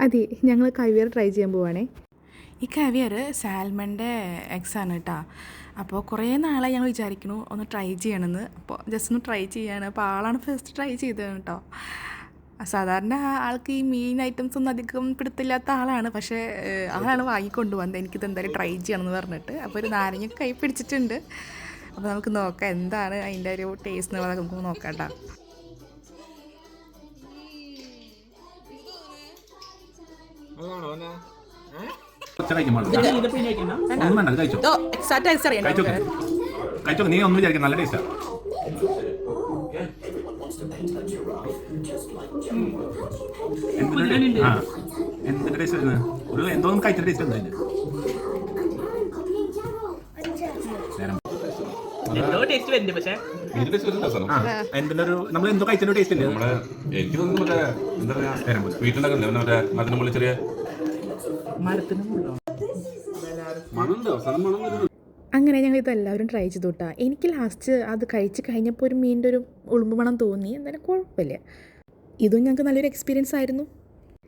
അതെ, ഞങ്ങൾ caviar try ചെയ്യാൻ പോവാണേ. ഈ കവിയർ സാൽമണിൻ്റെ എഗ്സാണ് കേട്ടോ. അപ്പോൾ കുറേ നാളായി ഞങ്ങൾ വിചാരിക്കുന്നു ഒന്ന് ട്രൈ ചെയ്യണമെന്ന്. അപ്പോൾ ജസ്റ്റ് ഒന്ന് ട്രൈ ചെയ്യാണ്. അപ്പോൾ ആളാണ് ഫസ്റ്റ് ട്രൈ ചെയ്തത് കേട്ടോ. സാധാരണ ആൾക്ക് ഈ മീൻ ഐറ്റംസ് ഒന്നും അധികം പിടുത്തില്ലാത്ത ആളാണ്. പക്ഷേ ആളാണ് വാങ്ങിക്കൊണ്ട് വന്നത് എനിക്കിത് എന്തായാലും ട്രൈ ചെയ്യണമെന്ന് പറഞ്ഞിട്ട്. അപ്പോൾ ഒരു നാരങ്ങ കൈ പിടിച്ചിട്ടുണ്ട്. അപ്പോൾ നമുക്ക് നോക്കാം എന്താണ് അതിൻ്റെ ഒരു ടേസ്റ്റ് എന്നുള്ളത് നമുക്ക് നോക്കാം കേട്ടോ. നീ ഒന്നും വിചാരിക്കും നല്ല ടേസ്റ്റാ. എന്തിന്റെ ടേസ്റ്റ് വരുന്നത്? ഒരു എന്തോ കഴിച്ച ടേസ്റ്റ് ഉണ്ട് അതിന്. എന്തിന്റെ ഒരു നമ്മൾ എന്തോ കഴിച്ചതിന്റെ ടേസ്റ്റ് ഇല്ലേ? എനിക്ക് തോന്നുന്നു മറ്റേ എന്താ പറയാ വീട്ടിലുണ്ടാക്കുന്നില്ല മറ്റേ അതിന് മുകളിൽ ചെറിയ അങ്ങനെ ഞങ്ങൾ ഇതെല്ലാവരും ട്രൈ ചെയ്തു കേട്ടോ. എനിക്ക് ലാസ്റ്റ് അത് കഴിച്ച് കഴിഞ്ഞപ്പോൾ ഒരു മീനിൻ്റെ ഒരു ഉളുമ്പ് മണം തോന്നി. എന്തായാലും കുഴപ്പമില്ല. ഇതും ഞങ്ങൾക്ക് നല്ലൊരു എക്സ്പീരിയൻസ് ആയിരുന്നു.